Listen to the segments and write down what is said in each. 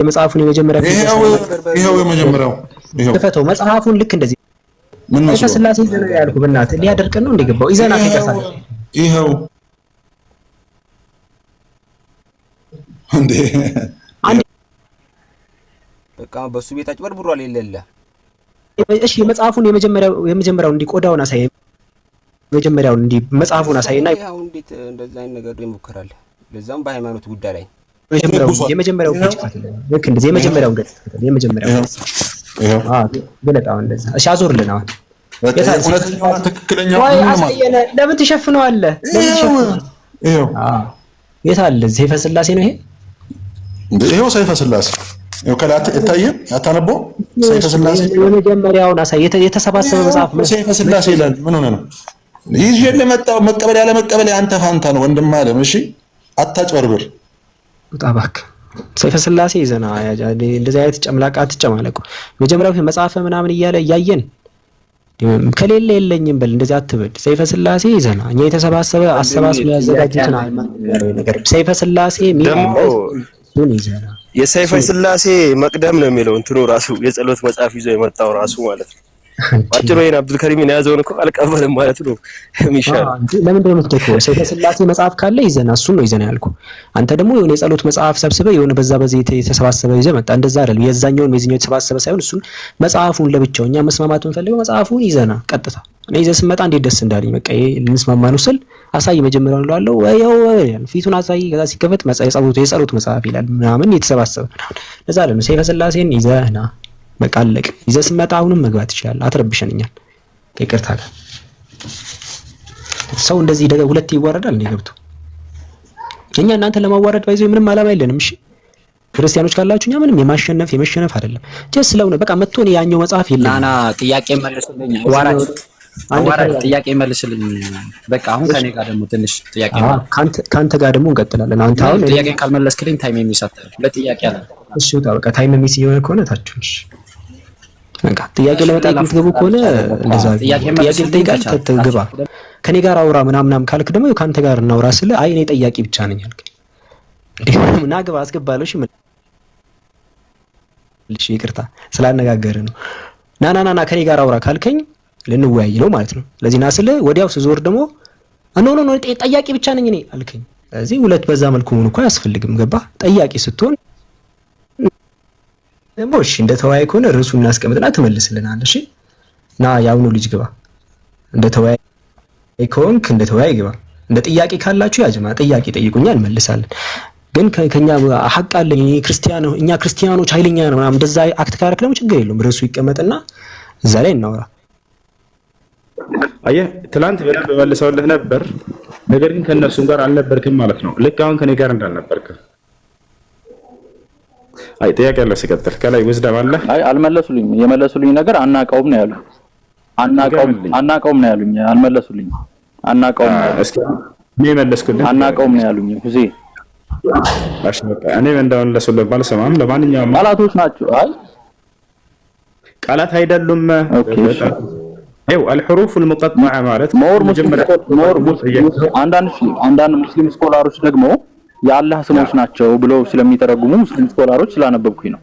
መጽሐፉን የመጀመሪያ ይሄው የመጀመሪያው ይሄው ተፈተው መጽሐፉን ልክ እንደዚህ ምን ነው ስላሴ ዘና ያልኩ በእናትህ ሊያደርቀን ነው እንደገባው ይዘና ከከፋለ ይሄው እንዴ በቃ በሱ ቤት አጭበርብሯል የለለ እሺ መጽሐፉን የመጀመሪያው እንዲቆዳውን አሳይ የመጀመሪያውን እንዲ መጽሐፉን አሳይና ያው እንዴት እንደዛ አይነት ነገር ይሞከራል ለዛም በሃይማኖት ጉዳይ ላይ የመጀመሪያው ልክ እንደዚህ የመጀመሪያው ይሄው ገለጣው እንደዛ እሺ አዞርልን አሁን እውነተኛው ትክክለኛው ለምን ትሸፍነዋለህ ይሄው የት አለ ሰይፈ ስላሴ ነው ይሄ ይሄው ሰይፈ ስላሴ ይሄው ከላት እታየም አታነቦ ሰይፈ ስላሴ የመጀመሪያውን አሳይ የተሰባሰበ መጽሐፍ ነው ሰይፈ ስላሴ ይላል ምን ሆነ ነው ይዤ ለመጣው መቀበል ያለ መቀበል አንተ ፋንታ ነው ወንድም አለም እሺ አታጭበርብር ጣባክ ሰይፈ ስላሴ ይዘና እንደዚህ አይነት ጨምላቃ አትጨማለቁ መጀመሪያው መጽሐፈ ምናምን እያለ ያያየን ከሌለ የለኝም በል እንደዚህ አትበል ሰይፈ ስላሴ ይዘና እኛ የተሰባሰበ አሰባስበ ያዘጋጁትና ነገር ሰይፈ ስላሴ ደግሞ ምን ይዘና የሰይፈ ስላሴ መቅደም ነው የሚለው እንትኑ ራሱ የጸሎት መጽሐፍ ይዞ የመጣው ራሱ ማለት ነው አጭሩ ይሄን አብዱል ከሪም ያዘውን እኮ አልቀበልም ማለት ነው ሚሻል ለምን ደሞ ተከው ሰይፈ ስላሴ መጽሐፍ ካለ ይዘና እሱ ነው ይዘና ያልኩ አንተ ደግሞ የሆነ የጸሎት መጽሐፍ ሰብስበ የሆነ በዛ የተሰባሰበ ይዘ መጣ እንደዛ አይደል የዛኛውን የዚህኛው የተሰባሰበ ሳይሆን እሱን መጽሐፉን ለብቻው እኛ መስማማት እንፈልገው መጽሐፉን ይዘና ቀጥታ እኔ ይዘ ስመጣ እንዴት ደስ እንዳለኝ በቃ ይሄ ልንስማማ ነው ስል አሳይ መጀመሪያውን ነው ወይው ፊቱን አሳይ ከዛ ሲከፈት የጸሎት መጽሐፍ ይላል ምናምን የተሰባሰበ ለዛ አይደል ሰይፈ ስላሴን ይዘና በቃ አለቀ ይዘህ ስመጣ አሁንም መግባት ይችላል አትረብሸንኛል ከይቅርታ ጋር ሰው እንደዚህ ደጋ ሁለት ይዋረዳል እንዴ ገብቶ እኛ እናንተ ለማዋረድ ባይዘው ምንም አላማ የለንም እሺ ክርስቲያኖች ካላችሁ እኛ ምንም የመሸነፍ አይደለም ጀስ ለውነ በቃ መጥቶ ነው ያኛው መጽሐፍ ይላል ናና ጥያቄ መልስልኝ አዋራጅ ጥያቄ መልስልኝ በቃ አሁን ከኔ ጋር ደግሞ ትንሽ ጥያቄ ካንተ ጋር ደግሞ እንቀጥላለን አንተ አሁን ጥያቄ ካልመለስክልኝ ታይም የሚሰጥ ለጥያቄ አለ እሺ በቃ ታይም የሚስ የሆነ ከሆነ ታችሁሽ በቃ ጥያቄ ለመጠየቅ የምትገቡ ከሆነ እንደዛ ጥያቄ ልጠይቃችሁ ትግባ ከኔ ጋር አውራ ምናምናም ካልክ ደግሞ ካንተ ጋር እናውራ ስለ አይ እኔ ጠያቂ ብቻ ነኝ አልክ እንዴ ናግባ አስገባለሽ ምን ልሽ ይቅርታ ስላነጋገረ ነው ናናናና ከኔ ጋር አውራ ካልከኝ ልንወያይ ነው ማለት ነው ለዚህ ናስለ ወዲያው ስዞር ደግሞ ኖ ጠያቂ ብቻ ነኝ እኔ አልከኝ ስለዚህ ሁለት በዛ መልኩ ሆኖ እኮ አያስፈልግም ገባ ጠያቂ ስትሆን ደግሞ እሺ እንደ ተወያይ ከሆነ ርዕሱን እናስቀምጥና ትመልስልናለህ እሺ ና ያውኑ ልጅ ግባ እንደ ተወያይ ከሆንክ እንደ ተወያይ ግባ እንደ ጥያቄ ካላችሁ ያጀማ ጥያቄ ጠይቁኛ እንመልሳለን ግን ከኛ ሐቅ አለኝ እኛ ክርስቲያኖች ኃይለኛ ነው ምናምን እንደዛ አክት ካረክ ደግሞ ችግር የለውም ርዕሱ ይቀመጥና እዛ ላይ እናውራ አየህ ትላንት በደንብ መልሰውልህ ነበር ነገር ግን ከነሱም ጋር አልነበርክም ማለት ነው ልክ አሁን ከኔ ጋር እንዳልነበርክ አይ ጥያቄ አለ ሲቀጥል ከላይ ወዝዳም አለ አይ አልመለሱልኝ የመለሱልኝ ነገር አናቀውም ነው ያሉኝ አናቀውም ነው ያሉኝ አልመለሱልኝ አናቀውም እስኪ እኔ መለስኩልህ አናቀውም ነው ያሉኝ ሁዜ እሺ በቃ እኔ እንደመለሱልህ ባልሰማም ለማንኛውም ቃላቶች ናቸው አይ ቃላት አይደሉም አይው الحروف المقطعه ማለት አንዳንድ ሙስሊም ስኮላሮች ደግሞ የአላህ ስሞች ናቸው ብለው ስለሚተረጉሙ ሙስሊም ስኮላሮች ስላነበብኩኝ ነው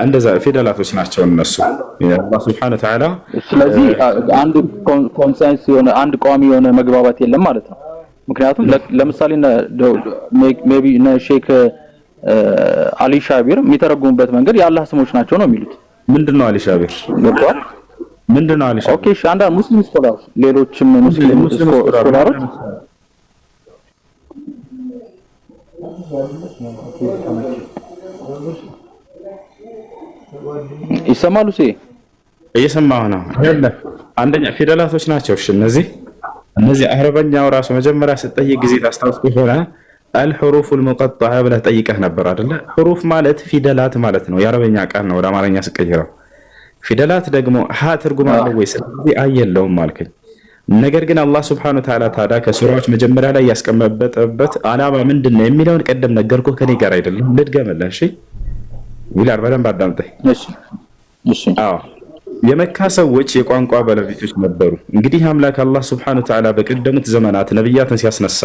እንደዛ ፊደላቶች ናቸው እነሱ የአላህ Subhanahu Wa Ta'ala ስለዚህ አንድ ኮንሰንስ የሆነ አንድ ቋሚ የሆነ መግባባት የለም ማለት ነው ምክንያቱም ለምሳሌ ሜቢ ሼክ አሊ ሻቢር የሚተረጉሙበት መንገድ የአላህ ስሞች ናቸው ነው የሚሉት ምንድነው አሊ ሻቢር ገብቷል ምንድነው አሊ ሻቢር ኦኬ አንዳንድ ሙስሊም ስኮላሮች ሌሎችም ሙስሊም ስኮላሮች ይሰማሉ እየሰማሁ ነው አይደል አንደኛ ፊደላቶች ናቸው እሺ እነዚህ አረበኛው ራሱ መጀመሪያ ስትጠይቅ ጊዜ ታስታውስ ከሆነ الحروف المقطعه ብለህ ጠይቀህ ነበር አይደል حروف ማለት ፊደላት ማለት ነው የአረበኛ ቃል ነው ወደ አማርኛ ስቀይረው ፊደላት ደግሞ ሀ ትርጉም አለው ወይስ አይየለውም ማልከኝ ነገር ግን አላህ Subhanahu Wa Ta'ala ታዳ ከሱራዎች መጀመሪያ ላይ ያስቀመጠበት አላማ ምንድነው የሚለውን ቀደም ነገርኩህ ከኔ ጋር አይደለም ልድገምልህ እሺ ይላል በደንብ አዳምጠኝ እሺ አዎ የመካ ሰዎች የቋንቋ ባለቤቶች ነበሩ እንግዲህ አምላክ አላህ Subhanahu Wa Ta'ala በቀደሙት ዘመናት ነብያትን ሲያስነሳ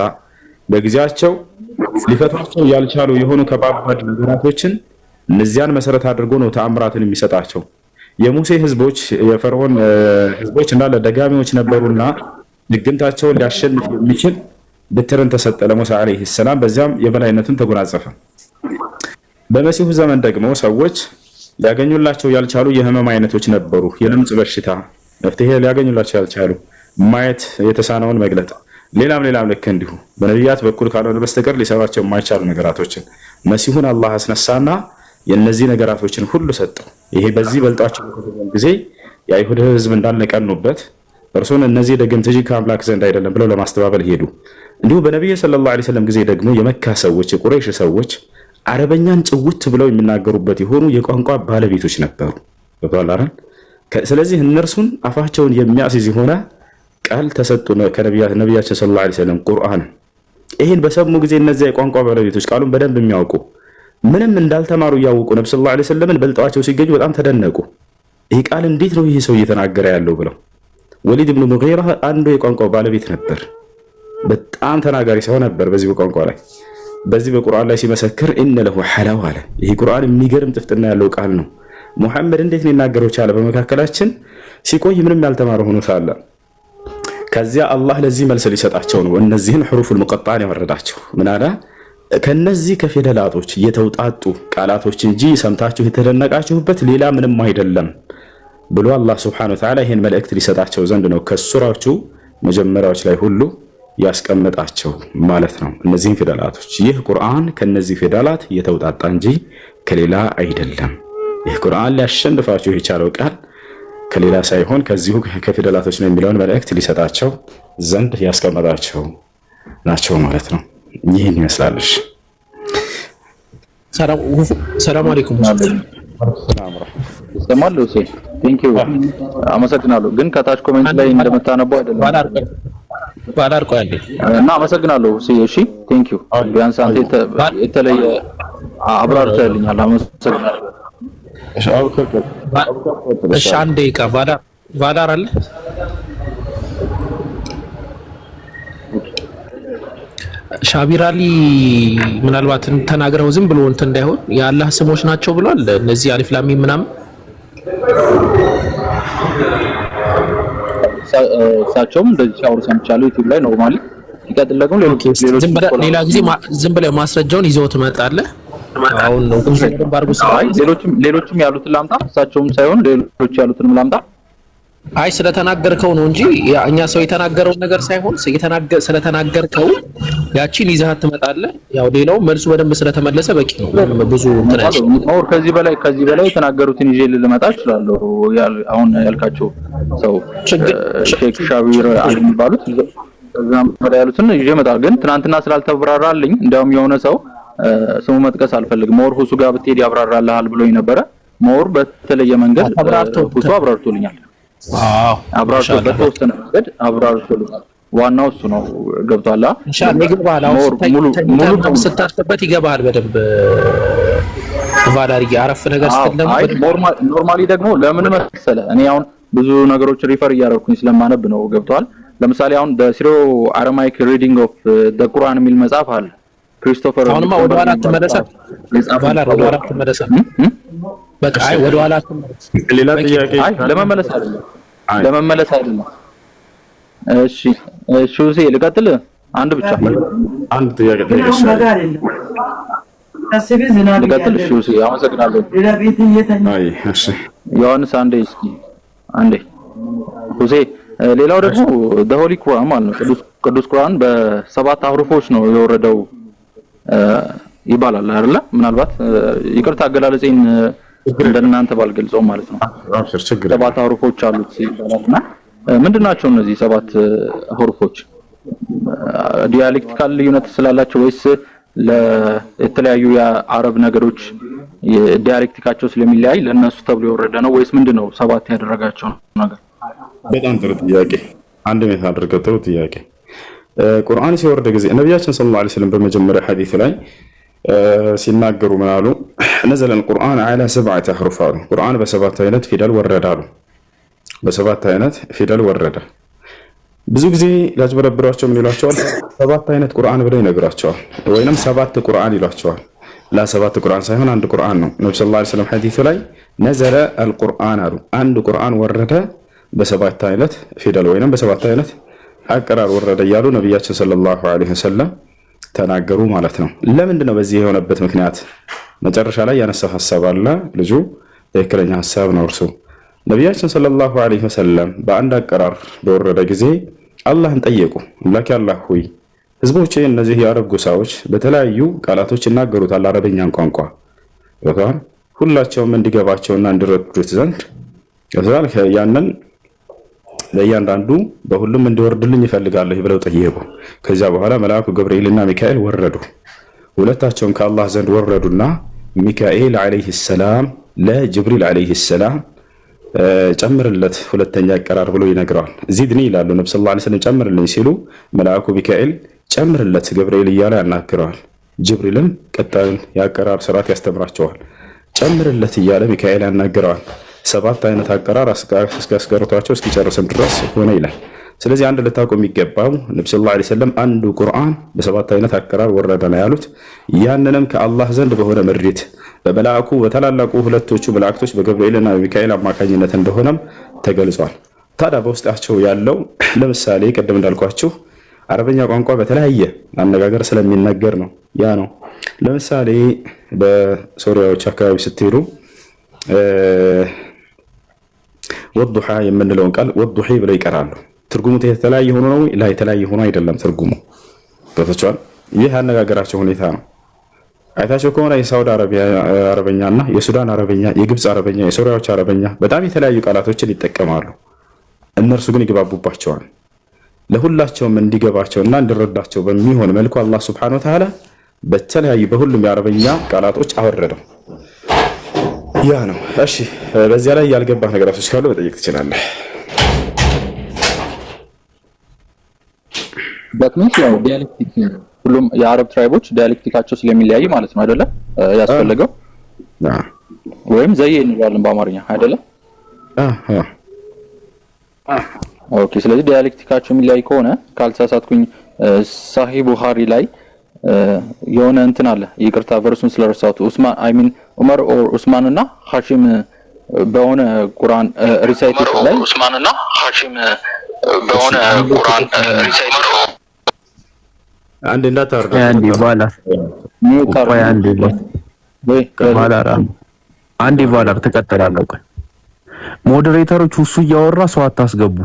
በጊዜያቸው ሊፈቷቸው ያልቻሉ የሆኑ ከባባድ ነገራቶችን እነዚያን መሰረት አድርጎ ነው ተአምራትን የሚሰጣቸው። የሙሴ ህዝቦች የፈርዖን ህዝቦች እንዳለ ደጋሚዎች ነበሩና ድግምታቸውን ሊያሸንፍ የሚችል ብትርን ተሰጠ ለሙሳ ዓለይሂ ሰላም። በዚያም የበላይነትን ተጎናጸፈ። በመሲሁ ዘመን ደግሞ ሰዎች ሊያገኙላቸው ያልቻሉ የህመም አይነቶች ነበሩ። የለምጽ በሽታ መፍትሄ ሊያገኙላቸው ያልቻሉ፣ ማየት የተሳነውን መግለጥ፣ ሌላም ልክ እንዲሁ በነቢያት በኩል ካልሆነ በስተቀር ሊሰራቸው የማይቻሉ ነገራቶችን መሲሁን አላህ አስነሳና የነዚህ ነገራቶችን ሁሉ ሰጠው። ይሄ በዚህ በልጧቸው ጊዜ የአይሁድ ህዝብ እንዳልነቀኑበት እርሱን እነዚህ ድግምት እንጂ ከአምላክ ዘንድ አይደለም ብለው ለማስተባበል ሄዱ። እንዲሁ በነቢዩ ሰለላሁ ዐለይሂ ወሰለም ጊዜ ደግሞ የመካ ሰዎች የቁረይሽ ሰዎች አረበኛን ጭውት ብለው የሚናገሩበት የሆኑ የቋንቋ ባለቤቶች ነበሩ። ስለዚህ እነርሱን አፋቸውን የሚያስይዝ የሆነ ቃል ተሰጡ ከነቢያችን ሰለላሁ ዐለይሂ ወሰለም ቁርአን። ይህን በሰሙ ጊዜ እነዚያ የቋንቋ ባለቤቶች ቃሉን በደንብ የሚያውቁ ምንም እንዳልተማሩ እያወቁ ነብዩ ሰለላሁ ዐለይሂ ወሰለምን በልጠዋቸው ሲገኙ በጣም ተደነቁ። ይህ ቃል እንዴት ነው ይሄ ሰው እየተናገረ ያለው ብለው። ወሊድ ብኑ ሙጊራ አንዱ የቋንቋው ባለቤት ነበር። በጣም ተናጋሪ ሰው ነበር በዚህ በቋንቋ ላይ። በዚህ በቁርአን ላይ ሲመሰክር ኢነ ለሁ ሐላዋ አለ። ይሄ ቁርአን የሚገርም ጥፍጥና ያለው ቃል ነው። ሙሐመድ እንዴት ሊናገረው ቻለ? በመካከላችን ሲቆይ ምንም ያልተማረ ሆኖ ሳለ። ከዚያ አላህ ለዚህ መልስ ሊሰጣቸው ነው እነዚህን ሑሩፉል ሙቀጣን ያወረዳቸው። ምን አለ? ከነዚህ ከፊደላቶች የተውጣጡ ቃላቶች እንጂ ሰምታችሁ የተደነቃችሁበት ሌላ ምንም አይደለም ብሎ አላህ ሱብሓነሁ ወተዓላ ይህን መልእክት ሊሰጣቸው ዘንድ ነው ከሱራዎቹ መጀመሪያዎች ላይ ሁሉ ያስቀመጣቸው ማለት ነው። እነዚህን ፊደላቶች ይህ ቁርአን ከነዚህ ፊደላት የተውጣጣ እንጂ ከሌላ አይደለም። ይህ ቁርአን ሊያሸንፋችሁ የቻለው ቃል ከሌላ ሳይሆን ከዚሁ ከፊደላቶች ነው የሚለውን መልእክት ሊሰጣቸው ዘንድ ያስቀመጣቸው ናቸው ማለት ነው። ይህን ይመስላልሽ። ሰላም አለይኩም። ይሰማል ሉሲ? ቴንክ ዩ አመሰግናለሁ። ግን ከታች ኮሜንት ላይ እንደምታነበው አይደለም ባላር ቆይ አለ እና አመሰግናለሁ ሉሲ። እሺ ቴንክ ዩ ቢያንስ አንተ የተለየ አብራርተልኛል። አመሰግናለሁ። እሺ አንዴ ቃ ባላር አለ ሻቢራሊ ምናልባት ተናግረው ዝም ብሎ እንትን እንዳይሆን የአላህ ስሞች ናቸው ብሏል። እነዚህ አሊፍ ላም ሚም ምናምን እሳቸውም እንደዚህ ሲያወሩ ሰምቻለሁ ዩቲዩብ ላይ ኖርማሊ። ሲቀጥል ደግሞ ሌላ ጊዜ ዝም ብለህ ማስረጃውን ይዘው ትመጣለህ። አሁን ነው ሌሎችም ያሉትን ላምጣ፣ እሳቸውም ሳይሆን ሌሎች ያሉትን ላምጣ። አይ ስለተናገርከው ነው እንጂ እኛ ሰው የተናገረውን ነገር ሳይሆን ስለተናገርከው ያቺን ይዘሃት ትመጣለህ። ያው ሌላው መልሱ በደንብ ስለተመለሰ በቂ ነው። ብዙ ትናሽ ኦር ከዚህ በላይ የተናገሩትን ይዤ ልመጣ እችላለሁ። አሁን ያልካቸው ሰው ሼክ ሻቢር የሚባሉት ከዛም በላይ ያሉትን ይዤ እመጣለሁ። ግን ትናንትና ስላልተብራራልኝ እንዲያውም የሆነ ሰው ስሙ መጥቀስ አልፈልግም ሞር ሁሱ ጋር ብትሄድ ያብራራልሃል ብሎኝ ነበረ። ሞር በተለየ መንገድ ሁሱ አብራርቶልኛል። አብራርቶ በተወሰነ መንገድ አብራርቶልኛል። ዋናው እሱ ነው። ገብቷል? ኢንሻአላህ ይገባል። ሙሉ ስታስበት ይገባል በደንብ ቫዳሪ አረፍ ነገር ስትለም ኖርማሊ ደግሞ ለምን መሰለ እኔ አሁን ብዙ ነገሮች ሪፈር እያደረኩኝ ስለማነብ ነው። ገብቷል? ለምሳሌ አሁን the Syro Aramaic reading of the Quran የሚል መጽሐፍ አለ ክሪስቶፈር። አሁንማ ወደ ኋላ ተመለሰ በቃ አይ ወደ ኋላ ተመለሰ። ሌላ ጥያቄ ለመመለስ አይደለም። እሺ ሹዚ ልቀጥል። አንድ ብቻ አንድ ጥያቄ ልቀጥል። ሹዚ አመሰግናለሁ። አይ እሺ ዮሐንስ አንዴ ሹዚ። ሌላው ደግሞ the Holy Quran ማለት ነው ቅዱስ ቁርአን በሰባት አህሩፎች ነው የወረደው ይባላል አይደለ? ምናልባት ይቅርታ አገላለጼን እንደናንተ ባልገልጸው ማለት ነው። ሰባት አህሩፎች አሉት ይባላልና ምንድናቸው እነዚህ ሰባት አህሩፎች? ዲያሌክቲካል ልዩነት ስላላቸው ወይስ ለተለያዩ የአረብ ነገሮች ዲያሌክቲካቸው ስለሚለያይ ለነሱ ተብሎ የወረደ ነው ወይስ ምንድነው ሰባት ያደረጋቸው ነገር? በጣም ጥሩ ጥያቄ። አንድ ሜት አድርገው ጥሩ ጥያቄ። ቁርአን ሲወርድ ጊዜ ነብያችን ሰለላሁ ዐለይሂ ወሰለም በመጀመሪያ ሐዲስ ላይ ሲናገሩ ምን አሉ? ነዘለ القرآن على 7 أحرف አሉ። ቁርአን በሰባት አይነት ፊደል ወረዳሉ። በሰባት አይነት ፊደል ወረደ። ብዙ ጊዜ ላጅበረብሯቸው ምን ይሏቸዋል? ሰባት አይነት ቁርአን ብለው ይነግራቸዋል፣ ወይንም ሰባት ቁርአን ይሏቸዋል። ላ7 ቁርአን ሳይሆን አንድ ቁርአን ነው። ነብዩ ሰለላሁ ዐለይሂ ወሰለም ሐዲሱ ላይ ነዘለ አልቁርአን አሉ። አንድ ቁርአን ወረደ በ7 አይነት ፊደል ወይንም በ7 አይነት አቀራር ወረደ እያሉ ነቢያችን ሰለላሁ ዐለይሂ ወሰለም ተናገሩ ማለት ነው። ለምንድን ነው በዚህ የሆነበት ምክንያት? መጨረሻ ላይ ያነሳው ሐሳብ አለ ልጁ ትክክለኛ ሐሳብ ነው። እርሱ ነቢያችን ሰለላሁ ዐለይሂ ወሰለም በአንድ አቀራር በወረደ ጊዜ አላህን ጠየቁ። አምላኬ አላህ ሆይ ህዝቦቼ እነዚህ የአረብ ጎሳዎች በተለያዩ ቃላቶች ይናገሩታል አረበኛን ቋንቋ ወጣን ሁላቸውም እንዲገባቸውና እንዲረዱት ዘንድ ያንን ለእያንዳንዱ በሁሉም እንዲወርድልኝ ይፈልጋለሁ ብለው ጠየቁ። ከዚያ በኋላ መልአኩ ገብርኤልና ሚካኤል ወረዱ። ሁለታቸውም ከአላህ ዘንድ ወረዱና ሚካኤል ዐለይሂ ሰላም ለጅብሪል ዐለይሂ ሰላም ጨምርለት ሁለተኛ አቀራር ብሎ ይነግረዋል። ዚድኒ ይላሉ ነብዩ ሰለላሁ ዐለይሂ ወሰለም ጨምርልኝ ሲሉ መልአኩ ሚካኤል ጨምርለት ገብርኤል እያለ ያናግረዋል። ጅብሪልም ቀጣዩን የአቀራር ስርዓት ያስተምራቸዋል። ጨምርለት እያለ ሚካኤል ያናግረዋል። 7 አይነት አቀራር እስኪያስቀርቷቸው እስኪጨርስም ድረስ ሆነ ይላል። ስለዚህ አንድ ልታውቁ የሚገባው ነብዩ ሰለላሁ ዐለይሂ ወሰለም አንዱ ቁርአን በ7 አይነት አቀራር ወረደ ነው ያሉት። ያንንም ከአላህ ዘንድ በሆነ ምሪት በመላእኩ በታላላቁ ሁለቶቹ መላእክቶች በገብርኤልና በሚካኤል አማካኝነት እንደሆነም ተገልጿል። ታዲያ በውስጣቸው ያለው ለምሳሌ ቅድም እንዳልኳችሁ አረበኛ ቋንቋ በተለያየ አነጋገር ስለሚነገር ነው። ያ ነው ለምሳሌ በሶሪያዎች አካባቢ ስትሄዱ ወዱሃ የምንለውን ቃል ወዱሂ ብለው ይቀራሉ። ትርጉሙ የተለያየ ሆኖ ነው ላይ የተለያየ ሆኖ አይደለም ትርጉሙ ገብቷል። ይህ አነጋገራቸው ሁኔታ ነው። አይታቸው ከሆነ የሳውዲ አረበኛና የሱዳን አረበኛ፣ የግብፅ አረበኛ፣ የሶሪያዎች አረበኛ በጣም የተለያዩ ቃላቶችን ይጠቀማሉ። እነርሱ ግን ይግባቡባቸዋል። ለሁላቸውም እንዲገባቸውና እንዲረዳቸው በሚሆን መልኩ አላህ ሱብሓነሁ ወተዓላ በተለያዩ በሁሉም የአረበኛ ቃላቶች አወረደው። ያ ነው። እሺ በዚያ ላይ ያልገባህ ነገራቶች ካሉ መጠየቅ ትችላለህ። በትንሽ ያው ዲያሌክቲክ ሁሉም የአረብ ትራይቦች ዲያሌክቲካቸው ስለሚለያይ ማለት ነው አይደለ? ያስፈልገው ወይም ዘዬ እንላለን በአማርኛ አይደለ? ኦኬ። ስለዚህ ዲያሌክቲካቸው የሚለያይ ከሆነ ካልተሳሳትኩኝ ሳሂህ ቡኻሪ ላይ የሆነ እንትን አለ። ይቅርታ ቨርሱን ስለረሳሁት ኡስማን አይ ሚን ዑመር ኦር ኡስማን እና ሐሺም በሆነ ቁርአን ሪሳይቴሽን ላይ ኡስማን እና ሐሺም በሆነ ቁርአን ሪሳይቴሽን አንድ እንዳታወርድ አንድ ይባላል ቆይ አንድ ይባላል ተቀጥላለሁ። ቆይ ሞዴሬተሮች እሱ እያወራ ሰው አታስገቡ።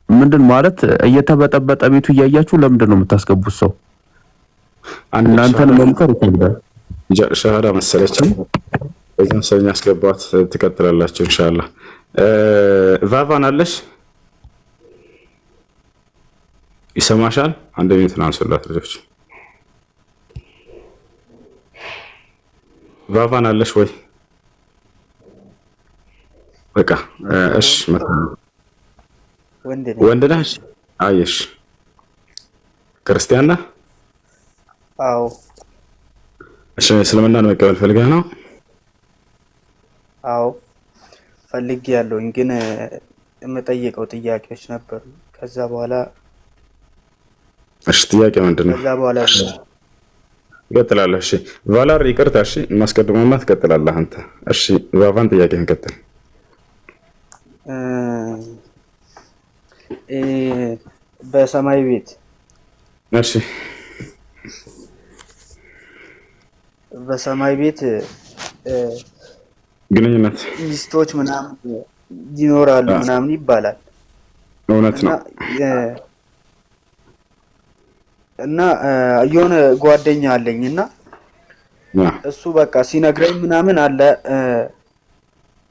ምንድን ማለት እየተበጠበጠ ቤቱ እያያችሁ ለምንድን ነው የምታስገቡት ሰው? እናንተን መምከር ይከብዳል። ሸሃዳ መሰለችኝ እዛን ሰው ያስገባት ትቀጥላላችሁ ኢንሻአላህ። ቫቫን አለሽ ይሰማሻል? አንድ ሚኒት ነው አንሶላት ልጆች። ቫቫን አለሽ ወይ? በቃ እሺ ወንድ ነሽ? አየሽ ክርስቲያን ነህ? አዎ። እሺ እስልምናን መቀበል ፈልገህ ነው? አዎ ፈልጌ ያለውኝ ግን የምጠይቀው ጥያቄዎች ነበሩ። ከዛ በኋላ እሺ ጥያቄ ምንድን ነው? ከዛ በኋላ ትቀጥላለህ። እሺ ቫላር ይቅርታ። እሺ ማስቀድሞማ ትቀጥላለህ አንተ። እሺ ቫቫን ጥያቄህን ቀጥል። በሰማይ ቤት እሺ በሰማይ ቤት ግንኙነት ሚስቶች ምናምን ይኖራሉ ምናምን ይባላል። እውነት ነው። እና የሆነ ጓደኛ አለኝ እና እሱ በቃ ሲነግረኝ ምናምን አለ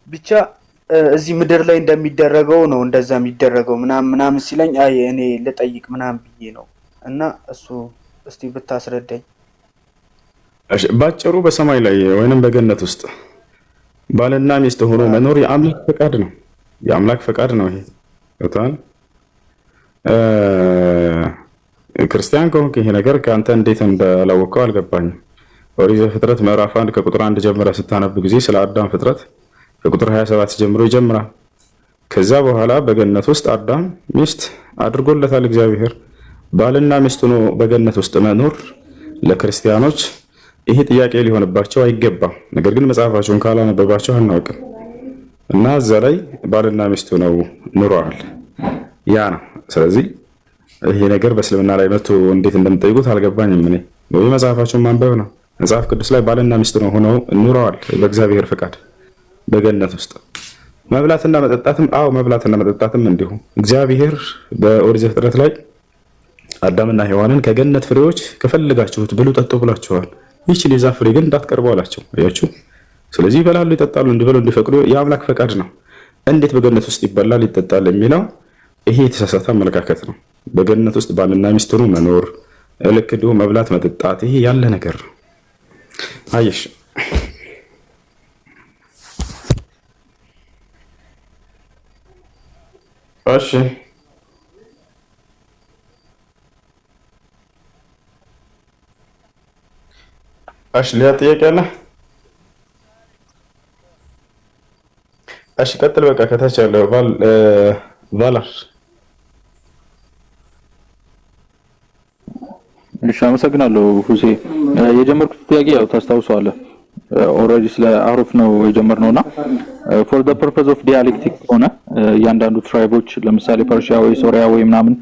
ብቻ እዚህ ምድር ላይ እንደሚደረገው ነው እንደዛ የሚደረገው ምናምን ሲለኝ አይ እኔ ልጠይቅ ምናምን ብዬ ነው። እና እሱ እስቲ ብታስረዳኝ። እሺ ባጭሩ በሰማይ ላይ ወይንም በገነት ውስጥ ባልና ሚስት ሆኖ መኖር የአምላክ ፈቃድ ነው። የአምላክ ፈቃድ ነው። ይሄ ወጣን ክርስቲያን ከሆንክ ይሄ ነገር ከአንተ እንዴት እንዳላወቀው አልገባኝም። ኦሪት ዘፍጥረት ምዕራፍ 1 ከቁጥር 1 ጀምረ ስታነብ ጊዜ ስለ አዳም ፍጥረት ከቁጥር 27 ጀምሮ ይጀምራል። ከዛ በኋላ በገነት ውስጥ አዳም ሚስት አድርጎለታል እግዚአብሔር። ባልና ሚስት ሆኖ በገነት ውስጥ መኖር ለክርስቲያኖች ይሄ ጥያቄ ሊሆንባቸው አይገባም። ነገር ግን መጽሐፋቸውን ካላነበባቸው አናውቅም እና እዛ ላይ ባልና ሚስቱ ነው ኑረዋል። ያ ነው። ስለዚህ ይሄ ነገር በእስልምና ላይ መጥቶ እንዴት እንደምጠይቁት አልገባኝም። እኔ ወይ መጽሐፋቸውን ማንበብ ነው። መጽሐፍ ቅዱስ ላይ ባልና ሚስት ነው ሆነው ኑረዋል በእግዚአብሔር ፍቃድ በገነት ውስጥ። መብላትና መጠጣትም መብላትና መጠጣትም እንዲሁ እግዚአብሔር በኦሪት ዘፍጥረት ላይ አዳምና ሔዋንን ከገነት ፍሬዎች ከፈለጋችሁት ብሉ ጠጡ ብሏቸዋል። ይህችን የዛፍ ፍሬ ግን እንዳትቀርቡ አላቸው። አያችሁ። ስለዚህ ይበላሉ፣ ይጠጣሉ፣ እንዲበሉ እንዲፈቅዱ የአምላክ ፈቃድ ነው። እንዴት በገነት ውስጥ ይበላል ይጠጣል የሚለው ይሄ የተሳሳተ አመለካከት ነው። በገነት ውስጥ ባልና ሚስት ሆኖ መኖር ልክ እንዲሁ መብላት መጠጣት ይሄ ያለ ነገር ነው። አየሽ። እሺ ሌላ ጥያቄ አለ? እሺ ቀጥል። በቃ ከታች ያለው ቫላር። እሺ አመሰግናለሁ ሁሴ። የጀመርኩት ጥያቄ ያው ታስታውሰዋለህ ኦልሬዲ ስለ አህሩፍ ነው የጀመርነውና ፎር ዘ ፐርፐዝ ኦፍ ዲያሌክቲክ ሆነ እያንዳንዱ ትራይቦች ለምሳሌ ፐርሺያ ወይ ሶሪያ ወይ ምናምን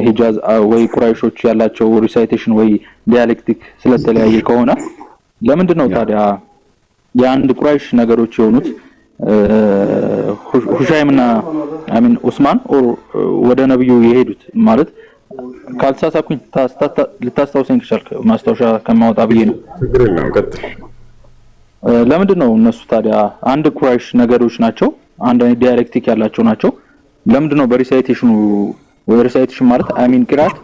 ሂጃዝ ወይ ቁራይሾች ያላቸው ሪሳይቴሽን ወይ ዲያሌክቲክ ስለተለያየ ከሆነ ለምንድን ነው ታዲያ የአንድ ቁራይሽ ነገሮች የሆኑት ሁሻይምና አሚን ኡስማን ወደ ነብዩ የሄዱት? ማለት ካልተሳሳኩኝ ልታስታውሰኝ ከቻልክ ማስታወሻ ከማውጣ ብዬ ነው። ለምንድን ነው እነሱ ታዲያ አንድ ቁራይሽ ነገሮች ናቸው፣ አንድ አይነት ዲያሌክቲክ ያላቸው ናቸው። ለምንድን ነው በሪሳይቴሽኑ ወይ ሪሳይቴሽን ማለት አሚን ቅራት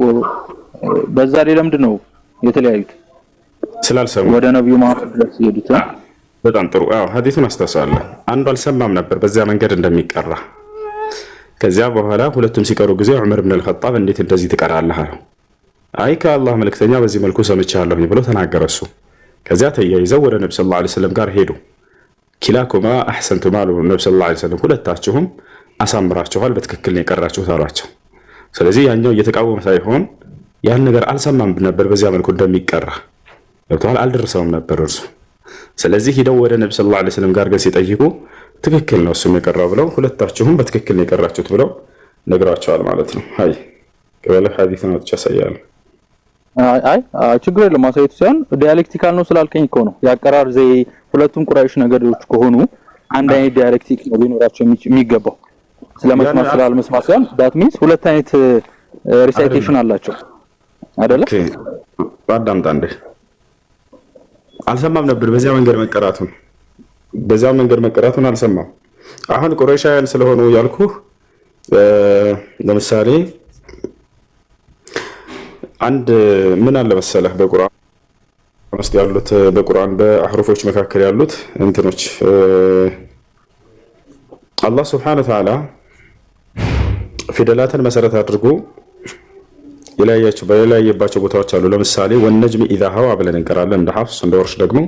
በዛ ላይ ለምንድን ነው የተለያዩት? ስላልሰሙ ወደ ነብዩ መሐመድ ድረስ ይሄዱት። በጣም ጥሩ። ሐዲሱን አስተሳሰለ አንዱ አልሰማም ነበር በዚያ መንገድ እንደሚቀራ። ከዚያ በኋላ ሁለቱም ሲቀሩ ጊዜ ዑመር ኢብኑ አልኸጣብ እንዴት እንደዚህ ትቀራለህ አለው። አይ ከአላህ መልእክተኛ በዚህ መልኩ ሰምቻለሁ ብሎ ተናገረ እሱ። ከዚያ ተያይዘው ወደ ነብዩ ሰለላሁ ዐለይሂ ወሰለም ጋር ሄዱ። ኪላኩማ አህሰንቱም አሉ ነብዩ ሰለላሁ ዐለይሂ ወሰለም፣ ሁለታችሁም አሳምራችኋል፣ በትክክል ነው የቀራችሁት አሏቸው። ስለዚህ ያኛው እየተቃወመ ሳይሆን ያን ነገር አልሰማም ነበር በዚያ መልኩ እንደሚቀራ ገብቷል፣ አልደረሰውም ነበር እርሱ። ስለዚህ ሂደው ወደ ነብዩ ሰለላሁ ዐለይሂ ወሰለም ጋር ግን ሲጠይቁ ትክክል ነው እሱም የቀራው ብለው ሁለታችሁም በትክክል ነው የቀራችሁት ብለው ነግራቸዋል ማለት ነው። አይ ከበለ ሐዲስ ነው ተቻሳያለ። አይ ችግር የለም ማሳየቱ ሳይሆን ዲያሌክቲካል ነው ስላልከኝ እኮ ነው። ያቀራር ዘይ ሁለቱም ቁራይሽ ነገዶች ከሆኑ አንድ አይነት ዲያሌክቲክ ነው ሊኖራቸው የሚገባው። ስለመስማት ስላልመስማት ሳይሆን ዳት ሚንስ ሁለት አይነት ሪሳይቴሽን አላቸው አይደለ? ኦኬ ባዳምጣ እንደ አልሰማም ነበር በዚያ መንገድ መቀራቱን አልሰማም። አሁን ቁረይሻውያን ስለሆኑ ያልኩህ ለምሳሌ አንድ ምን አለ መሰለህ በቁርአን ውስጥ ያሉት በቁርአን በአህሩፎች መካከል ያሉት እንትኖች አላህ Subhanahu Wa Ta'ala ፊደላትን መሰረት አድርጎ የለያየባቸው ቦታዎች አሉ። ለምሳሌ ወነጅሚ ኢዛ ሀዋ ብለን እንቀራለን እንደ ሐፍስ እንደ ወርሽ ደግሞ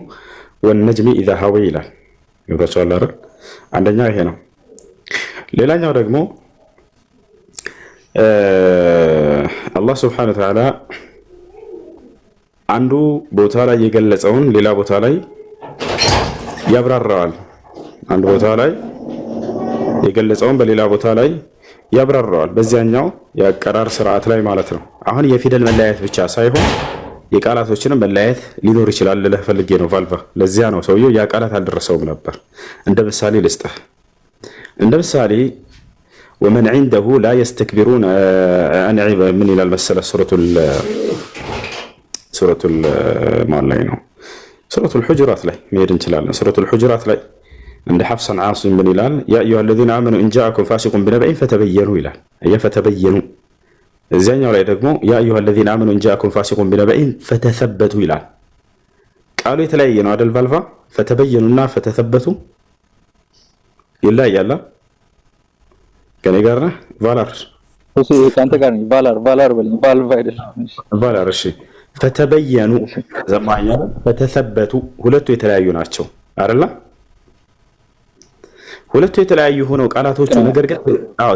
ወነጅሚ ኢዛ ሀዋ ይላል። ይወጣቻል አይደል? አንደኛው ይሄ ነው። ሌላኛው ደግሞ አላህ Subhanahu Wa Ta'ala አንዱ ቦታ ላይ የገለጸውን ሌላ ቦታ ላይ ያብራራዋል። አንዱ ቦታ ላይ የገለጸውን በሌላ ቦታ ላይ ያብራራዋል። በዚያኛው የአቀራር ስርዓት ላይ ማለት ነው። አሁን የፊደል መለያየት ብቻ ሳይሆን የቃላቶችንም መለያየት ሊኖር ይችላል ልልህ ፈልጌ ነው ቫልቫ። ለዚያ ነው ሰውየው ያ ቃላት አልደረሰውም ነበር። እንደ ምሳሌ ልስጥህ። እንደ ምሳሌ ወመን عنده لا يستكبرون عن عبادة من ይላል መሰለህ ሱረቱል ማን ላይ ነው? ሱረቱል ሁጁራት ላይ መሄድ እንችላለን። ሱረቱል ሁጁራት ላይ عند حفص عن عاصم بن هلال يا أيها الذين آمنوا إن جاءكم فاسق بنبأ فتبينوا إلى أي فتبينوا الزانية ولا يدقموا يا أيها الذين آمنوا إن جاءكم فاسق بنبأ فتثبتوا إلى قالوا يتلاينوا هذا الفالفا فتبينوا فتثبتوا إلا يلا كان يقرنا فالار بس أنت قارني فالار بلين فالار الشيء فتبينوا زمانيا فتثبتوا ሁለቱ የተለያዩ ናቸው አይደል? ሁለቱ የተለያዩ ሆነው ቃላቶቹ ነገር ግን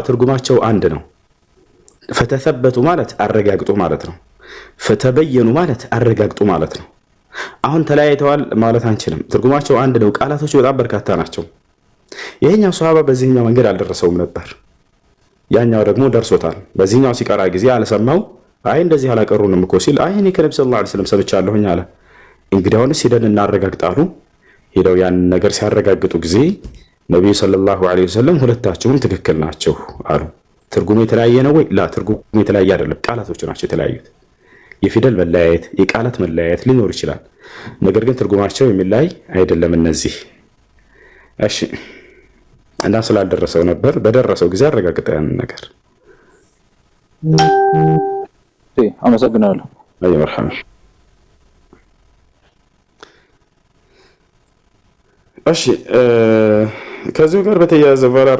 ትርጉማቸው አንድ ነው። ፈተሰበቱ ማለት አረጋግጡ ማለት ነው። ፈተበየኑ ማለት አረጋግጡ ማለት ነው። አሁን ተለያይተዋል ማለት አንችልም። ትርጉማቸው አንድ ነው። ቃላቶቹ በጣም በርካታ ናቸው። ይሄኛው ሷሃባ በዚህኛው መንገድ አልደረሰውም ነበር፣ ያኛው ደግሞ ደርሶታል። በዚህኛው ሲቀራ ጊዜ አልሰማው። አይ እንደዚህ አላቀሩንም እኮ ሲል አይ እኔ ከነብዩ ሰለላሁ ዐለይሂ ወሰለም ሰምቻለሁኝ አለ። እንግዲያውንስ ሄደን እናረጋግጣሉ። ሄደው ያን ነገር ሲያረጋግጡ ጊዜ ነብዩ ሰለላሁ ዐለይሂ ወሰለም ሁለታችሁም ትክክል ናቸው አሉ። ትርጉሙ የተለያየ ነው ወይ? ላ ትርጉሙ የተለያየ አይደለም። ቃላቶቹ ናቸው የተለያዩት። የፊደል መለያየት፣ የቃላት መለያየት ሊኖር ይችላል። ነገር ግን ትርጉማቸው የሚለያይ አይደለም እነዚህ። እሺ እና ስላልደረሰው ነበር። በደረሰው ጊዜ አረጋግጠ ያን ነገር። አመሰግናለሁ። አይ መርሐባ። እሺ ከዚሁ ጋር በተያያዘ ቫላር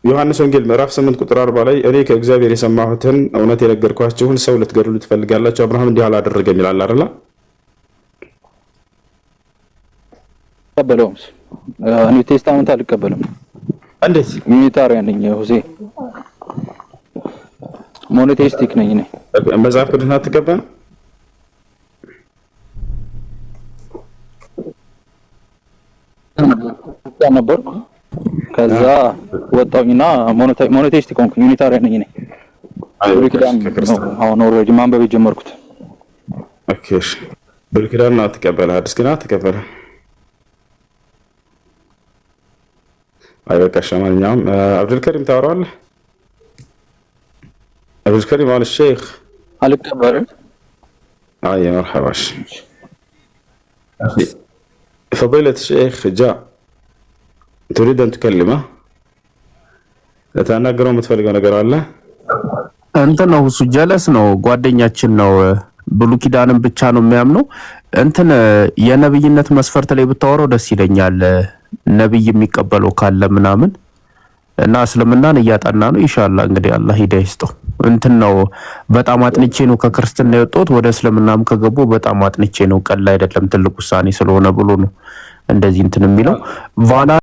ዮሐንስ ወንጌል ምዕራፍ 8 ቁጥር 40 ላይ እኔ ከእግዚአብሔር የሰማሁትን እውነት የነገርኳችሁን ሰው ልትገድሉ ትፈልጋላችሁ፣ አብርሃም እንዲህ አላደረገም ይላል አይደል? ተቀበለውም ኒው ቴስታመንት አልቀበልም። እንዴት? ዩኒታሪያን ነኝ ሁሴ፣ ሞኖቴይስቲክ ነኝ እኔ። መጽሐፍ ቅዱስን አትቀበልም? ነበርኩ ከዛ ወጣሁኝና ሞኖቴይስቲክ ሆንኩኝ። ዩኒታሪያን ነኝ እኔ። ብሉይ ኪዳን አሁን ኦልሬዲ ማንበብ የጀመርኩት። ኦኬ እሺ። ብሉይ ኪዳን አትቀበልም፣ አዲስ ኪዳን አትቀበልም? አይ በቃ ሸማኛም አብዱልከሪም ታወራለህ? አብዱልከሪም አለ ሼክ አልቀበልም። አይ መርሐባ። فضيلة الشيخ جاء تريد أن تكلمه؟ ተናገረው የምትፈልገው ነገር አለ? እንትን ነው እሱ ጀለስ ነው፣ ጓደኛችን ነው። ብሉይ ኪዳንን ብቻ ነው የሚያምነው። እንትን የነብይነት መስፈርት ላይ ብታወራው ደስ ይለኛል። ነብይ የሚቀበለው ካለ ምናምን እና እስልምናን እያጠና ነው። ኢንሻአላህ እንግዲህ አላህ ሂዳያ ይስጠው። እንትን ነው በጣም አጥንቼ ነው ከክርስትና የወጣሁት፣ ወደ እስልምናም ከገቡ በጣም አጥንቼ ነው። ቀላል አይደለም፣ ትልቅ ውሳኔ ስለሆነ ብሎ ነው እንደዚህ እንትን የሚለው ቫላ